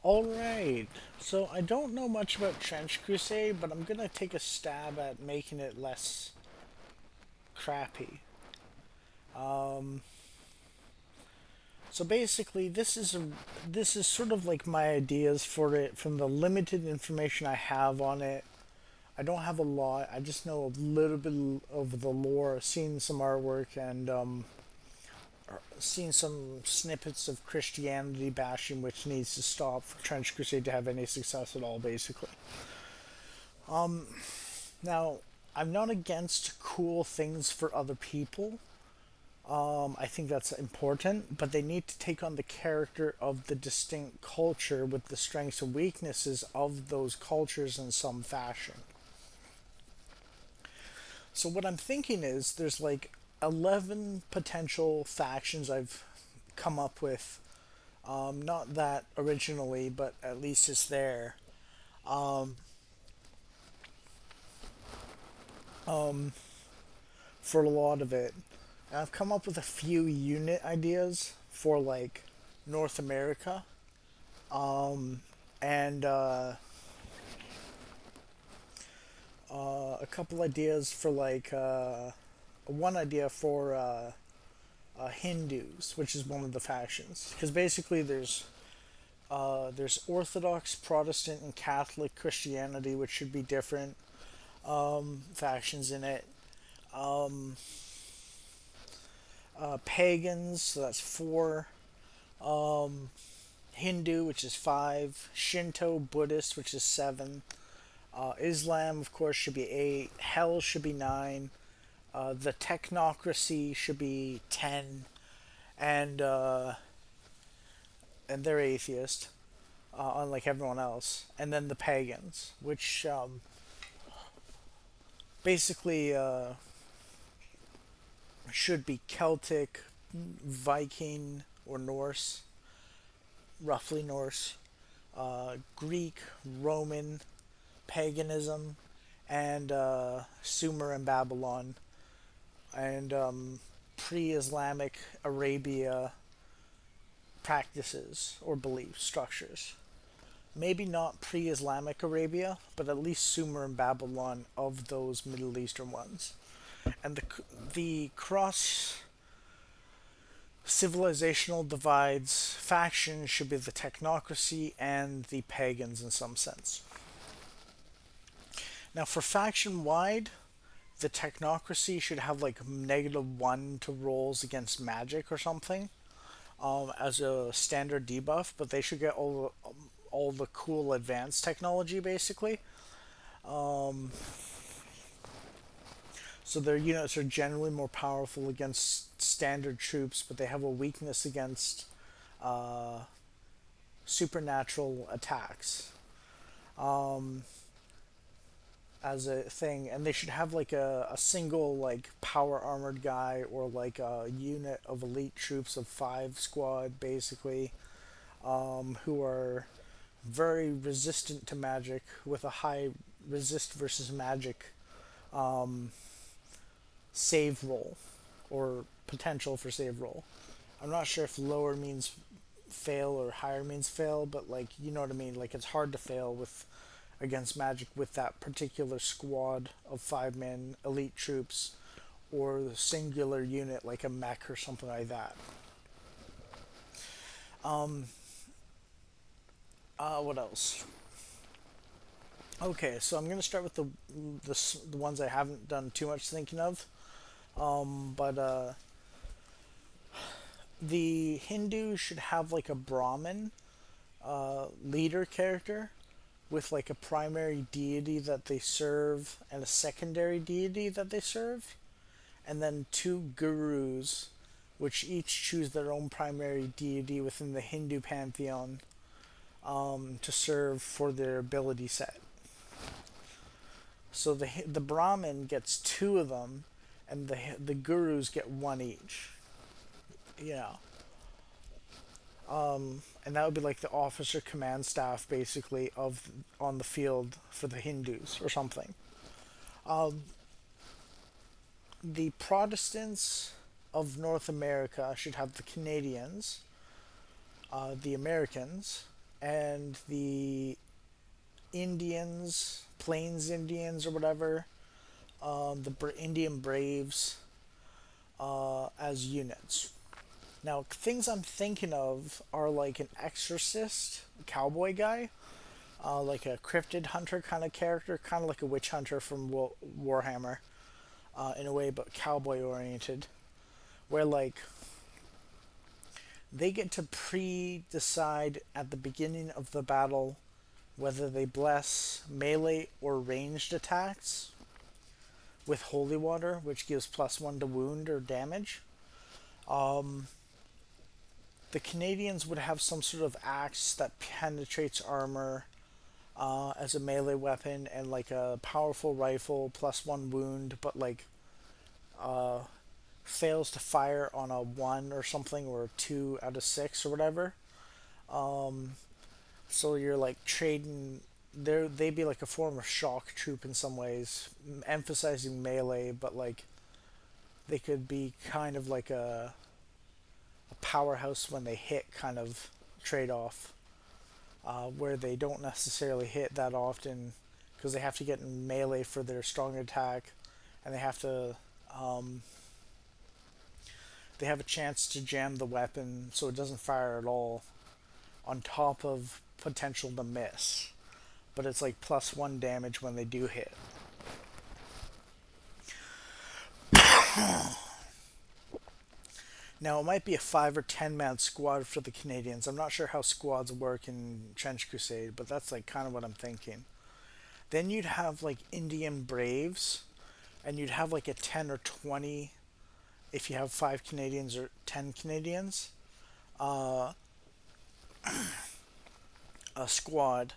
All right. So I don't know much about Trench Crusade, but I'm gonna take a stab at making it less crappy. So basically, this is sort of like my ideas for it from the limited information I have on it. I don't have a lot. I just know a little bit of the lore, seen some artwork, and seen some snippets of Christianity bashing, which needs to stop for Trench Crusade to have any success at all, basically. Now, I'm not against cool things for other people. I think that's important, but they need to take on the character of the distinct culture with the strengths and weaknesses of those cultures in some fashion. So, what I'm thinking is there's like 11 potential factions I've come up with. Not that originally, but at least it's there. Um, for a lot of it. And I've come up with a few unit ideas for like North America, and a couple ideas for like one idea for Hindus, which is one of the factions. Because basically, there's Orthodox, Protestant, and Catholic Christianity, which should be different factions in it. Um, Pagans, so that's four. Hindu, which is five. Shinto, Buddhist, which is seven. Islam, of course, should be eight. Hell should be nine. The technocracy should be 10, and they're atheist, unlike everyone else. And then the pagans, which basically should be Celtic, Viking, or Norse, roughly Norse, Greek, Roman, paganism, and Sumer and Babylon, and pre-Islamic Arabia practices or belief structures. Maybe not pre-Islamic Arabia, but at least Sumer and Babylon of those Middle Eastern ones. And the cross civilizational divides factions should be the technocracy and the pagans in some sense. Now, for faction wide, the technocracy should have like -1 to rolls against magic or something, as a standard debuff, but they should get all the cool advanced technology basically. Um, so their units are generally more powerful against standard troops, but they have a weakness against uh, supernatural attacks. Um, as a thing, and they should have like a single like power armored guy or like a unit of elite troops of five squad basically, who are very resistant to magic with a high resist versus magic save roll or potential for save roll. I'm not sure if lower means fail or higher means fail, but like you know what I mean. Like it's hard to fail with against magic with that particular squad of five men elite troops or the singular unit like a mech or something like that. Um, what else? Okay, so I'm gonna start with the ones I haven't done too much thinking of. But the Hindu should have like a Brahmin leader character with like a primary deity that they serve and a secondary deity that they serve, and then two gurus, which each choose their own primary deity within the Hindu pantheon, to serve for their ability set. So the Brahmin gets two of them, and the gurus get one each. You know, and that would be like the officer command staff basically of on the field for the Hindus or something. Um, the Protestants of North America should have the Canadians, the Americans, and the Indians, Plains Indians or whatever, the Indian Braves as units. Now, things I'm thinking of are like an exorcist cowboy guy, like a cryptid hunter kind of character, kind of like a witch hunter from Warhammer, in a way, but cowboy oriented, where like they get to pre-decide at the beginning of the battle whether they bless melee or ranged attacks with holy water, which gives +1 to wound or damage. The Canadians would have some sort of axe that penetrates armor as a melee weapon, and like a powerful rifle +1 wound, but like fails to fire on a 1 or something, or a 2 out of 6 or whatever. So you're like trading. They'd be like a form of shock troop in some ways, emphasizing melee, but like they could be kind of like a powerhouse when they hit kind of trade off, where they don't necessarily hit that often because they have to get in melee for their strong attack, and um, they have a chance to jam the weapon so it doesn't fire at all, on top of potential to miss. But it's like +1 damage when they do hit. Now, it might be a 5 or 10 man squad for the Canadians. I'm not sure how squads work in Trench Crusade, but that's like kind of what I'm thinking. Then you'd have like Indian Braves, and you'd have like a 10 or 20 if you have 5 Canadians or 10 Canadians, a squad,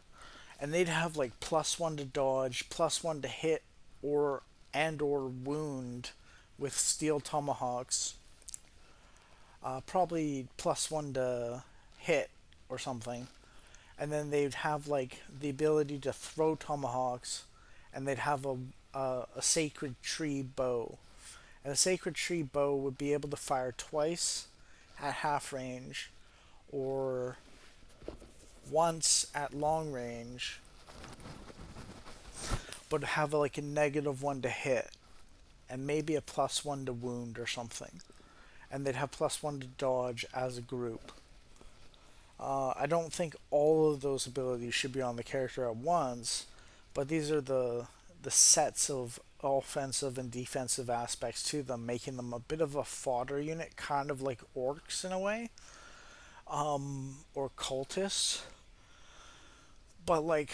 and they'd have like +1 to dodge, +1 to hit or wound with steel tomahawks, probably +1 to hit or something, and then they'd have like the ability to throw tomahawks, and they'd have a sacred tree bow, and a sacred tree bow would be able to fire twice at half range, or once at long range, but have like a -1 to hit, and maybe a +1 to wound or something, and they'd have +1 to dodge as a group. I don't think all of those abilities should be on the character at once, but these are the sets of offensive and defensive aspects to them, making them a bit of a fodder unit, kind of like orcs in a way, or cultists, but like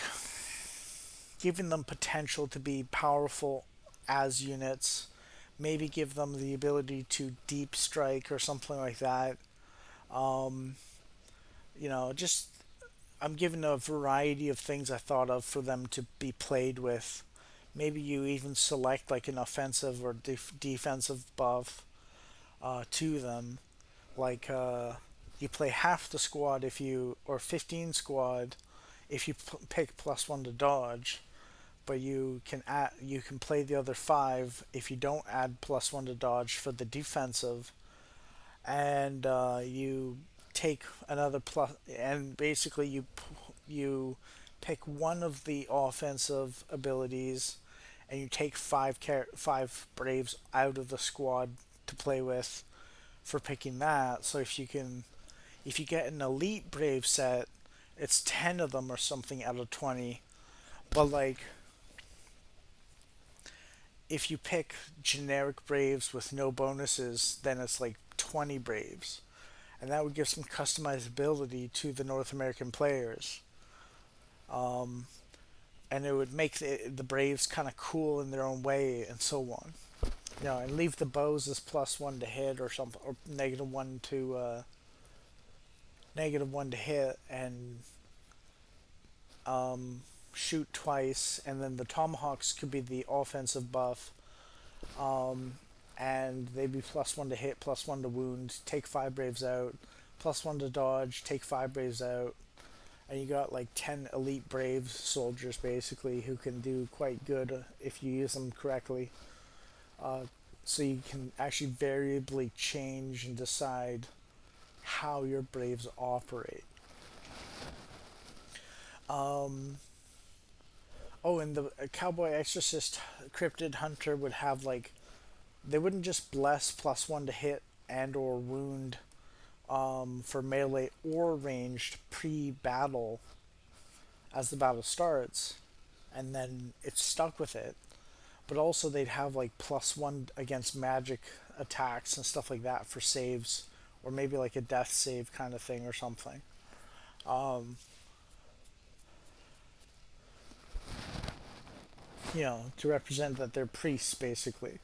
giving them potential to be powerful as units. Maybe give them the ability to deep strike or something like that. Um, just I'm giving a variety of things I thought of for them to be played with. Maybe you even select like an offensive or defensive buff to them. Like you play half the squad if you, or 15 squad if you pick +1 to dodge, but you can play the other 5 if you don't add +1 to dodge for the defensive, and you take another plus, and basically you pick one of the offensive abilities, and you take 5 Braves out of the squad to play with for picking that. So if you get an elite Brave set, it's 10 of them or something out of 20. But like if you pick generic Braves with no bonuses, then it's like 20 Braves. And that would give some customizability to the North American players. And it would make the Braves kind of cool in their own way, and so on. And leave the bows as +1 to hit or something, or -1 to hit, and shoot twice, and then the tomahawks could be the offensive buff, and they'd be +1 to hit, +1 to wound, take 5 Braves out, +1 to dodge, take 5 Braves out, and you got like 10 elite Brave soldiers basically who can do quite good if you use them correctly. So you can actually variably change and decide how your Braves operate. Um, oh, and the cowboy exorcist cryptid hunter would have like they wouldn't just bless +1 to hit and or wound for melee or ranged pre-battle as the battle starts, and then it's stuck with it. But also they'd have like +1 against magic attacks and stuff like that for saves, or maybe like a death save kind of thing or something. To represent that they're priests basically,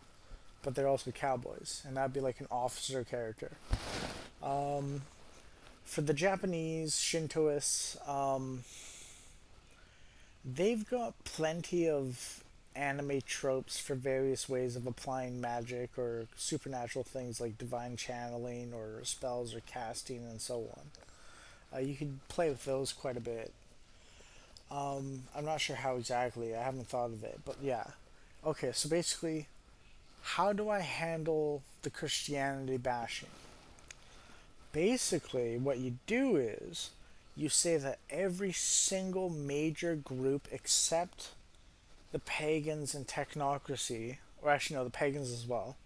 but they're also cowboys, and that'd be like an officer character. For the Japanese Shintoists, they've got plenty of anime tropes for various ways of applying magic or supernatural things like divine channeling or spells or casting and so on. You could play with those quite a bit. I'm not sure how exactly, I haven't thought of it, but yeah. Okay, so basically, how do I handle the Christianity bashing? Basically, what you do is you say that every single major group except the pagans and technocracy, or actually, no, the pagans as well,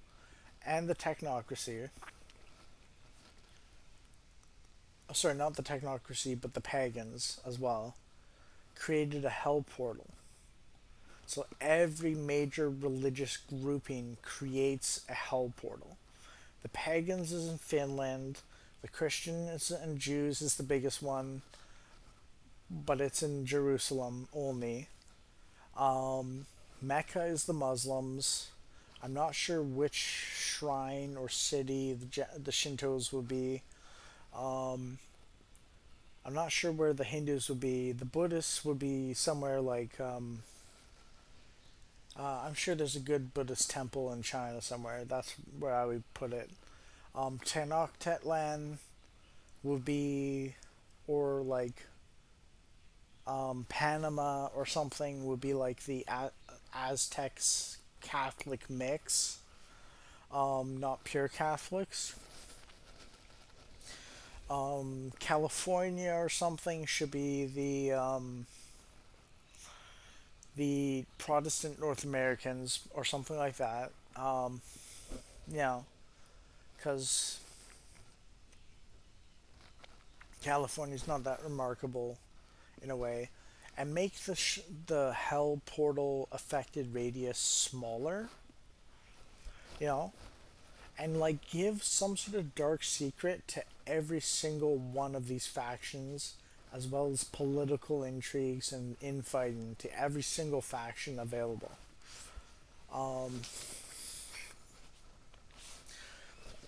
and the technocracy, sorry, not the technocracy, but the pagans as well, created a hell portal. So every major religious grouping creates a hell portal. The pagans is in Finland, the Christians and Jews is the biggest one, but it's in Jerusalem only. Mecca is the Muslims. I'm not sure which shrine or city the Shintos would be. I'm not sure where the Hindus would be. The Buddhists would be somewhere like. I'm sure there's a good Buddhist temple in China somewhere. That's where I would put it. Tenochtitlan would be, or like Panama or something would be like the Aztecs Catholic mix, not pure Catholics. California or something should be the Protestant North Americans or something like that. Yeah, because California's not that remarkable in a way, and make the hell portal affected radius smaller. You know, and like give some sort of dark secret to every single one of these factions, as well as political intrigues and infighting to every single faction available. Um,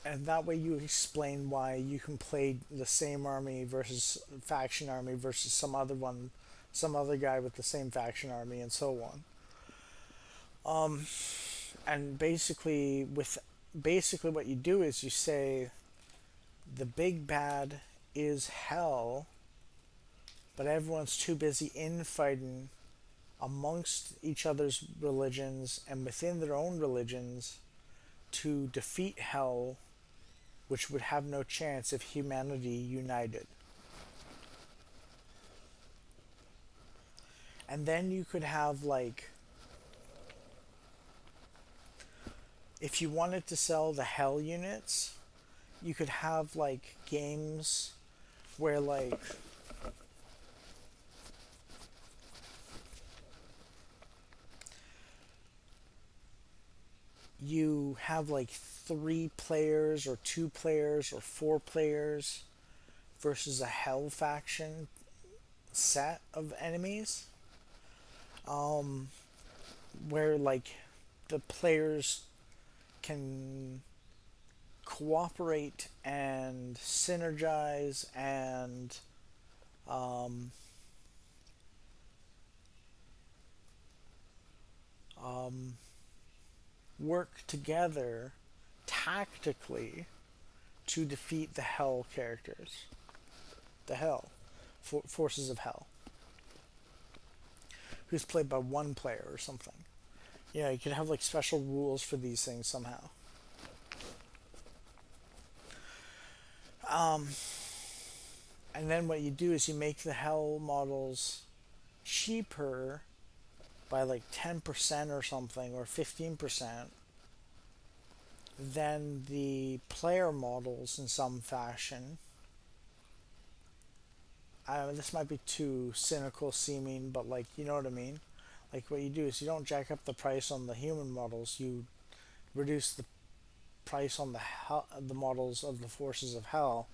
and that way you explain why you can play the same army versus faction army versus some other one, some other guy with the same faction army, and so on. And basically what you do is you say the big bad is hell, but everyone's too busy infighting amongst each other's religions and within their own religions to defeat hell, which would have no chance if humanity united. And then you could have like, if you wanted to sell the hell units, you could have like games where like you have like 3 players or 2 players or 4 players versus a hell faction set of enemies, where like the players can cooperate and synergize and um, um, work together tactically to defeat the hell characters, the hell forces of hell, who's played by 1 player or something. Yeah, you could have like special rules for these things somehow. Um, and then what you do is you make the hell models cheaper by like 10% or something, or 15%, than the player models in some fashion. This might be too cynical seeming, but like, you know what I mean? Like, what you do is you don't jack up the price on the human models, you reduce the price on the models of the forces of hell,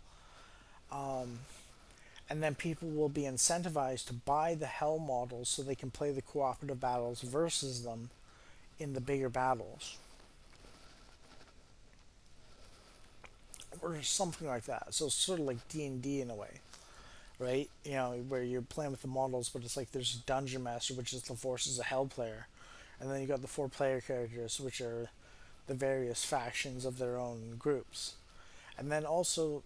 and then people will be incentivized to buy the hell models so they can play the cooperative battles versus them in the bigger battles, or something like that. So it's sort of like D&D in a way, right? You know, where you're playing with the models, but it's like there's a dungeon master, which is the forces of hell player, and then you got the four player characters, which are the various factions of their own groups. And then also,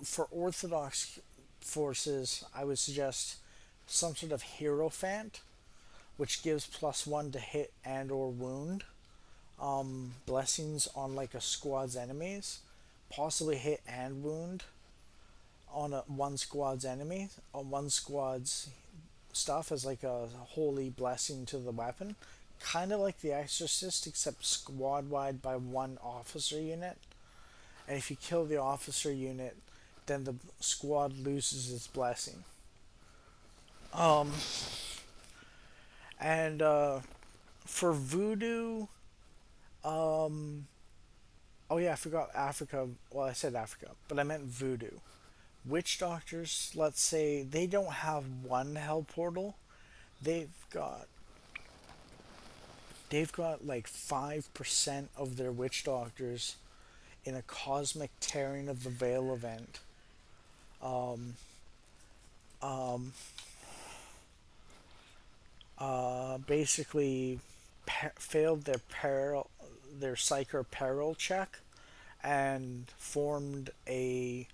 for orthodox forces, I would suggest some sort of hierophant, which gives +1 to hit and or wound, blessings on like a squad's enemies, possibly hit and wound on one squad's enemy, on one squad's stuff as like a holy blessing to the weapon. Kind of like the Exorcist, except squad wide by one officer unit. And if you kill the officer unit, then the squad loses its blessing. Um, and for voodoo, um, oh yeah, I forgot Africa. Well, I said Africa, but I meant voodoo. Witch doctors, let's say, they don't have one hell portal. They've got they've got like 5% of their witch doctors in a cosmic tearing of the veil event. Um, um, Basically failed their psych or peril check, and formed a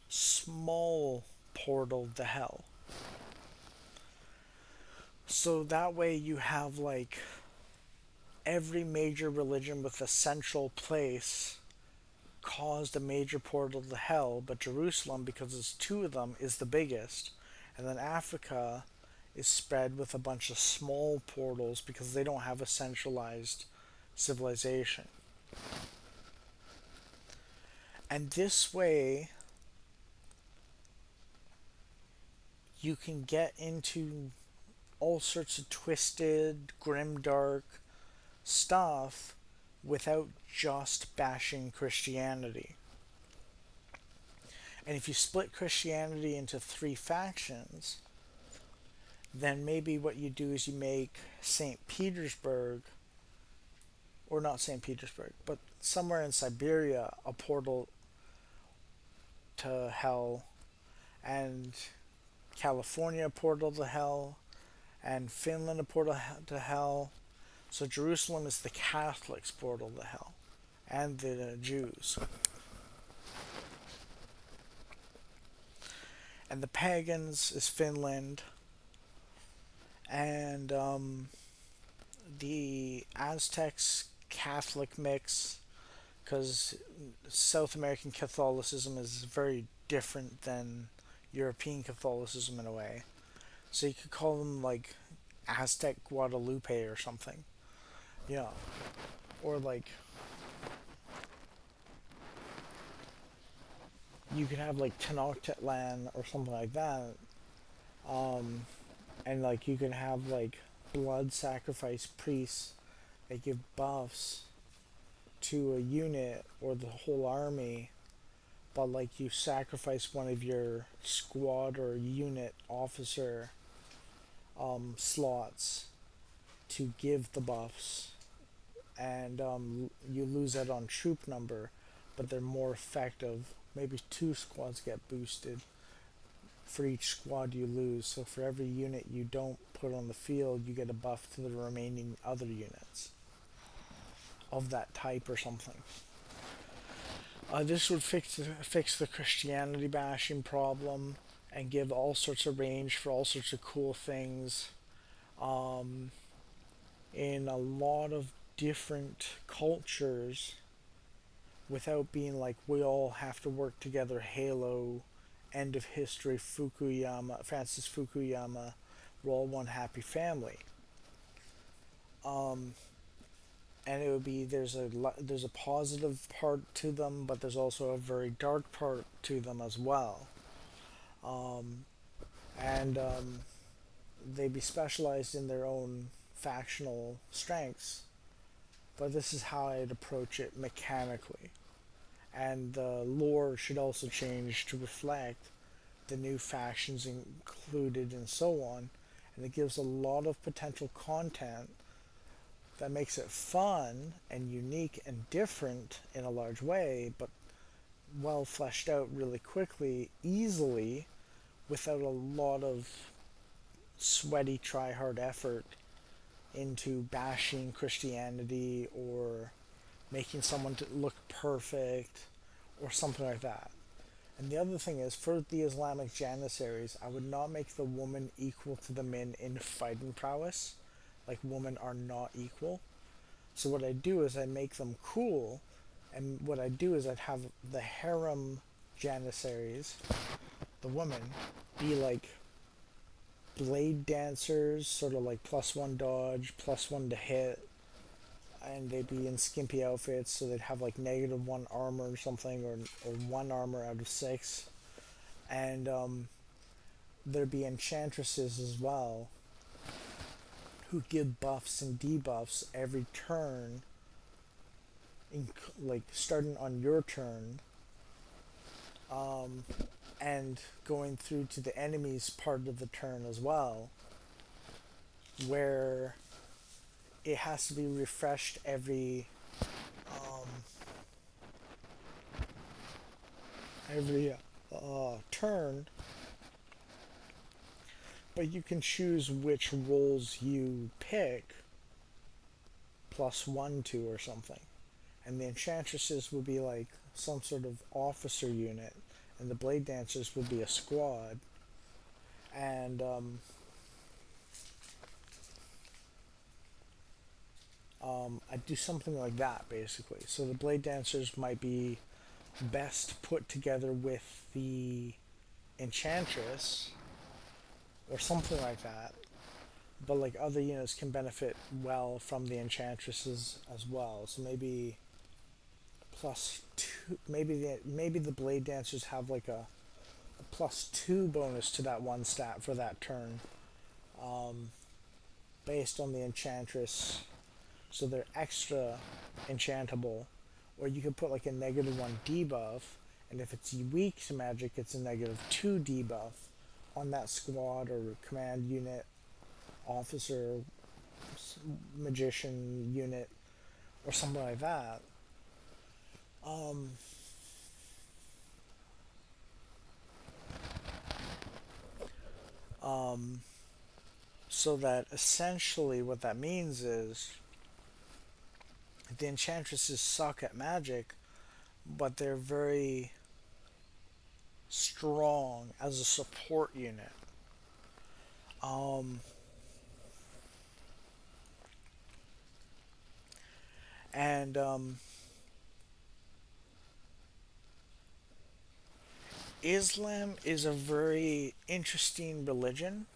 small portal to hell. So that way you have like every major religion with a central place caused a major portal to hell, but Jerusalem, because it's two of them, is the biggest. And then Africa is spread with a bunch of small portals because they don't have a centralized civilization. And this way, you can get into all sorts of twisted, grim, dark stuff without just bashing Christianity. And if you split Christianity into three factions, then maybe what you do is you make St. Petersburg, or not St. Petersburg, but somewhere in Siberia, a portal to hell, and California a portal to hell, and Finland a portal to hell. So Jerusalem is the Catholics' portal to hell, and the Jews. And the pagans is Finland, and the Aztecs Catholic mix, because South American Catholicism is very different than European Catholicism in a way. So you could call them like Aztec Guadalupe or something. Yeah. Or like you could have like Tenochtitlan or something like that. Um, and like you can have like blood sacrifice priests that give buffs to a unit or the whole army, but like you sacrifice one of your squad or unit officer slots to give the buffs, and you lose that on troop number, but they're more effective. Maybe two squads get boosted for each squad you lose. So for every unit you don't put on the field, you get a buff to the remaining other units of that type or something. This would fix the Christianity bashing problem and give all sorts of range for all sorts of cool things um, in a lot of different cultures, without being like we all have to work together Halo end of history Fukuyama, Francis Fukuyama, we're all one happy family. Um, and it would be there's a positive part to them, but there's also a very dark part to them as well. Um, and They'd be specialized in their own factional strengths, but this is how I'd approach it mechanically. And the lore should also change to reflect the new factions included and so on. And it gives a lot of potential content that makes it fun and unique and different in a large way, but well fleshed out really quickly, easily, without a lot of sweaty, try hard effort into bashing Christianity or making someone to look perfect or something like that. And the other thing is, for the Islamic Janissaries, I would not make the woman equal to the men in fighting prowess. Like, women are not equal. So what I do is I make them cool, and what I do is I'd have the harem Janissaries, the women, be like blade dancers, sort of like plus one dodge, plus one to hit, and they'd be in skimpy outfits, so they'd have like negative one armor or something, or one armor out of six. And there'd be enchantresses as well, who give buffs and debuffs every turn, in, like starting on your turn, um, and going through to the enemy's part of the turn as well, where it has to be refreshed um, every turn, but you can choose which rolls you pick plus one to or something. And the enchantresses would be like some sort of officer unit, and the blade dancers would be a squad. And I'd do something like that basically. So the blade dancers might be best put together with the enchantress or something like that. But like other units can benefit well from the enchantresses as well. So maybe plus two. Maybe the blade dancers have like a plus two bonus to that one stat for that turn, um, based on the enchantress. So they're extra enchantable. Or you could put like a negative one debuff, and if it's weak to magic, it's a negative two debuff on that squad or command unit, officer, magician unit, or something like that. Um, um, so that essentially what that means is the enchantresses suck at magic, but they're very strong as a support unit. Um, and Islam is a very interesting religion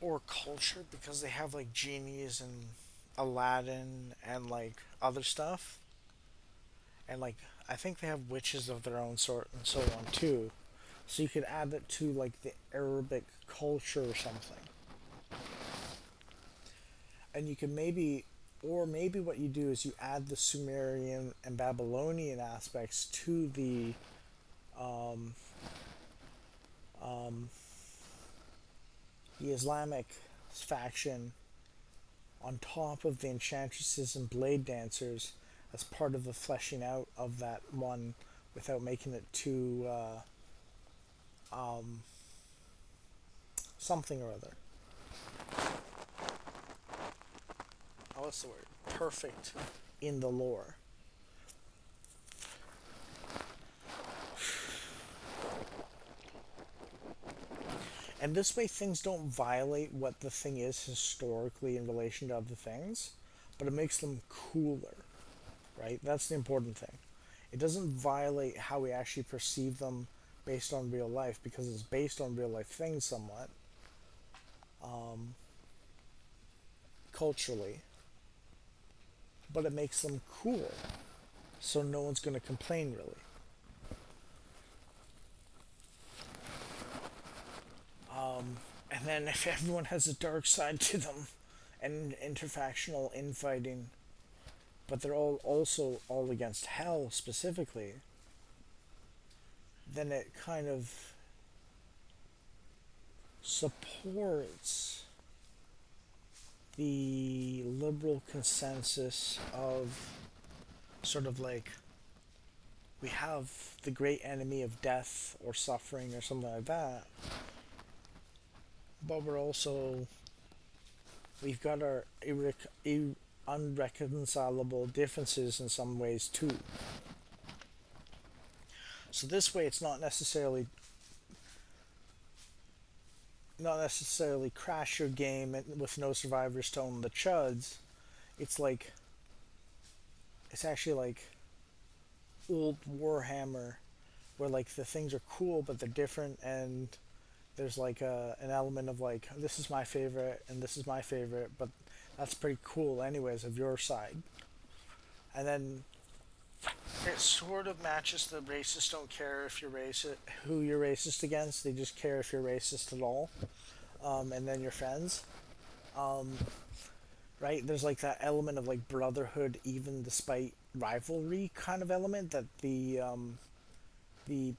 or culture because they have like genies and Aladdin and like other stuff. And like I think they have witches of their own sort and so on too. So you could add that to like the Arabic culture or something. And you can maybe, or maybe what you do is you add the Sumerian and Babylonian aspects to um, um, the Islamic faction on top of the enchantresses and blade dancers as part of the fleshing out of that one without making it too um, something or other. Oh, what's the word? Perfect in the lore. And this way, things don't violate what the thing is historically in relation to other things, but it makes them cooler, right? That's the important thing. It doesn't violate how we actually perceive them based on real life, because it's based on real life things somewhat, culturally, but it makes them cool, so no one's going to complain really. And then if everyone has a dark side to them and interfactional infighting, but they're all also all against hell specifically, then it kind of supports the liberal consensus of sort of like, we have the great enemy of death or suffering or something like that, but we've got our unreconcilable differences in some ways too. So this way, it's not necessarily crash your game with no survivors to own the chuds. It's like, it's actually like old Warhammer, where like the things are cool but they're different, and there's like an element of like, this is my favorite and this is my favorite, but that's pretty cool anyways of your side. And then it sort of matches the racists don't care if you're racist, who you're racist against. They just care if you're racist at all, and then you're friends. Um, right? There's like that element of like brotherhood, even despite rivalry, kind of element that the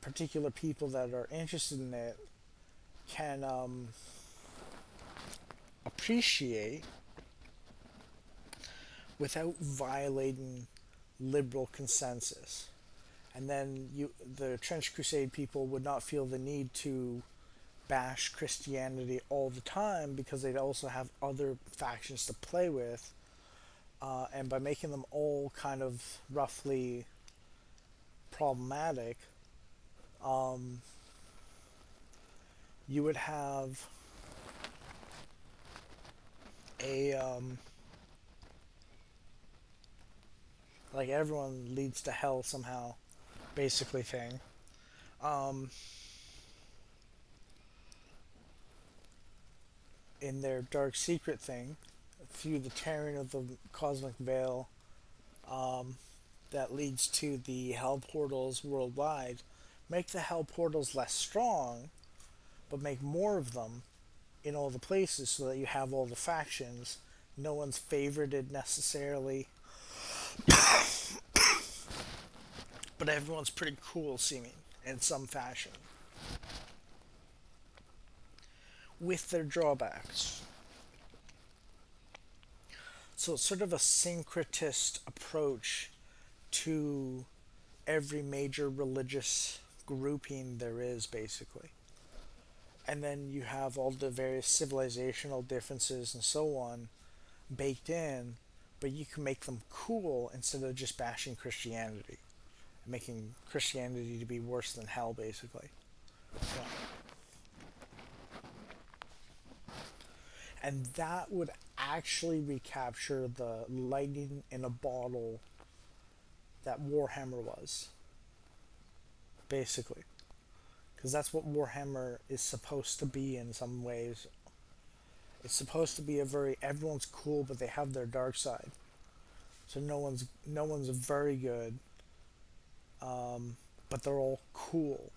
particular people that are interested in it can appreciate without violating liberal consensus. And then the Trench Crusade people would not feel the need to bash Christianity all the time, because they'd also have other factions to play with. And by making them all kind of roughly problematic, um, you would have a like everyone leads to hell somehow, basically thing. Um, in their dark secret thing, through the tearing of the cosmic veil, um, that leads to the hell portals worldwide, make the hell portals less strong, but make more of them in all the places, so that you have all the factions. No one's favorited necessarily, but everyone's pretty cool seeming in some fashion, with their drawbacks. So it's sort of a syncretist approach to every major religious grouping there is, basically. And then you have all the various civilizational differences and so on baked in, but you can make them cool instead of just bashing Christianity, making Christianity to be worse than hell, basically. Yeah. And that would actually recapture the lightning in a bottle that Warhammer was, basically. Because that's what Warhammer is supposed to be in some ways. It's supposed to be a very, everyone's cool, but they have their dark side. So no one's very good, but they're all cool.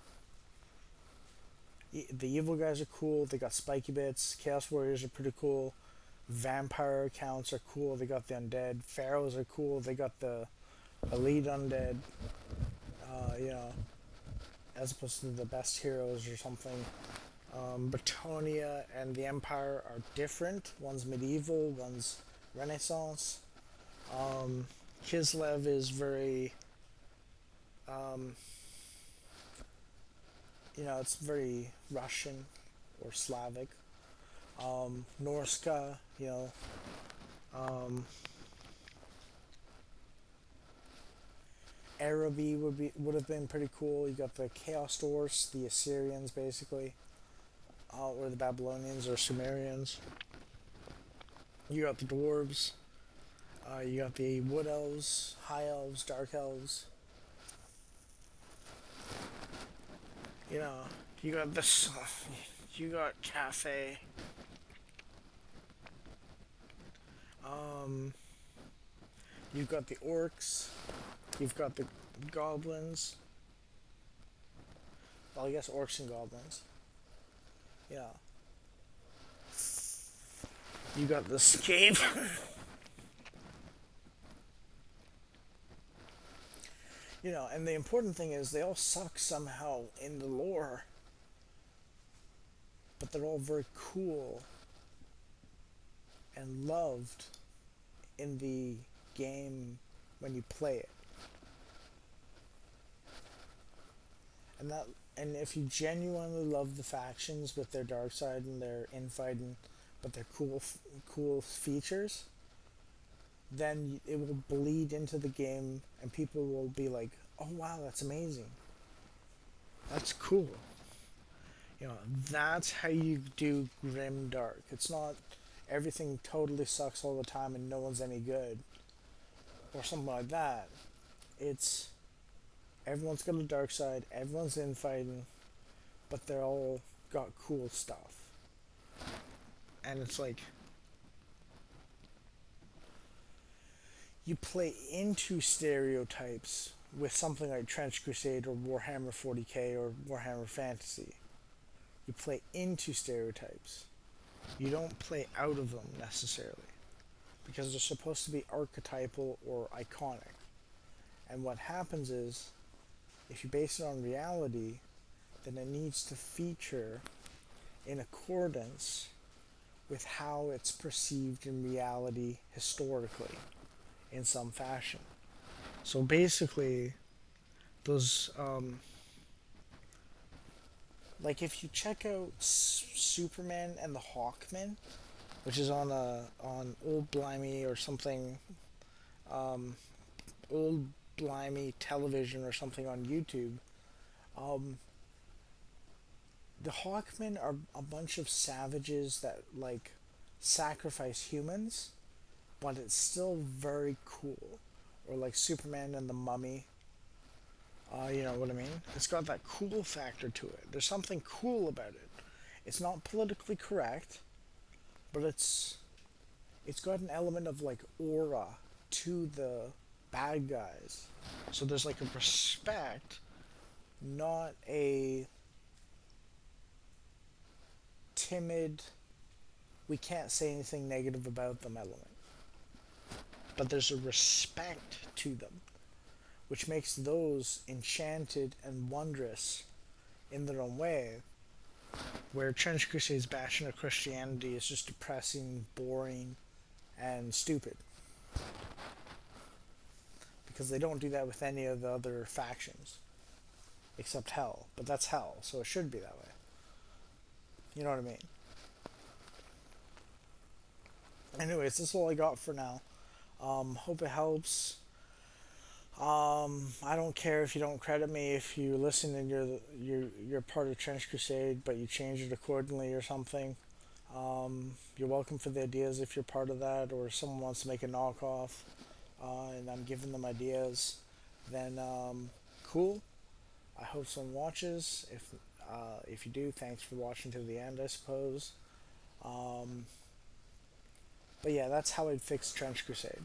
The evil guys are cool. They got spiky bits. Chaos warriors are pretty cool. Vampire accounts are cool. They got the undead. Pharaohs are cool. They got the elite undead. You know, as opposed to the best heroes or something. Bretonia and the Empire are different. One's medieval. One's Renaissance. Kislev is very, um, it's very Russian or Slavic. Norska, um, Araby would have been pretty cool. You got the Chaos Dwarfs, the Assyrians, basically, or the Babylonians or Sumerians. You got the dwarves. You got the wood elves, high elves, dark elves. You know, you got this. You got cafe. Um, you've got the orcs. You've got the goblins. Well, I guess orcs and goblins. Yeah. You got the scape. And the important thing is they all suck somehow in the lore, but they're all very cool and loved in the game when you play it. And that and if you genuinely love the factions with their dark side and their infighting, but their cool features, then it will bleed into the game, and people will be like, "Oh wow, that's amazing. That's cool." You know, that's how you do grim dark. It's not everything totally sucks all the time and no one's any good or something like that. It's everyone's got a dark side, everyone's infighting, but they're all got cool stuff. And it's like you play into stereotypes with something like Trench Crusade or Warhammer 40k or Warhammer Fantasy. You play into stereotypes. You don't play out of them necessarily because they're supposed to be archetypal or iconic. And what happens is, if you base it on reality, then it needs to feature in accordance with how it's perceived in reality historically in some fashion. So basically, those like if you check out Superman and the Hawkman, which is on Old Blimey or something, Old Blimey television or something on YouTube, um, the Hawkmen are a bunch of savages that like sacrifice humans, but it's still very cool. Or like Superman and the Mummy. You know what I mean? It's got that cool factor to it. There's something cool about it. It's not politically correct, but it's got an element of like aura to the bad guys. So there's like a respect, not a timid, we can't say anything negative about them element. But there's a respect to them, which makes those enchanted and wondrous in their own way. Where Trench Crusade's bashing of Christianity is just depressing, boring, and stupid. Because they don't do that with any of the other factions. Except Hell. But that's Hell, so it should be that way. You know what I mean? Anyways, this is all I got for now. Hope it helps. I don't care if you don't credit me if you listen and you're part of Trench Crusade, but you change it accordingly or something. You're welcome for the ideas if you're part of that, or someone wants to make a knockoff, and I'm giving them ideas. Then cool. I hope someone watches. If you do, thanks for watching to the end, I suppose. But yeah, that's how I'd fix Trench Crusade.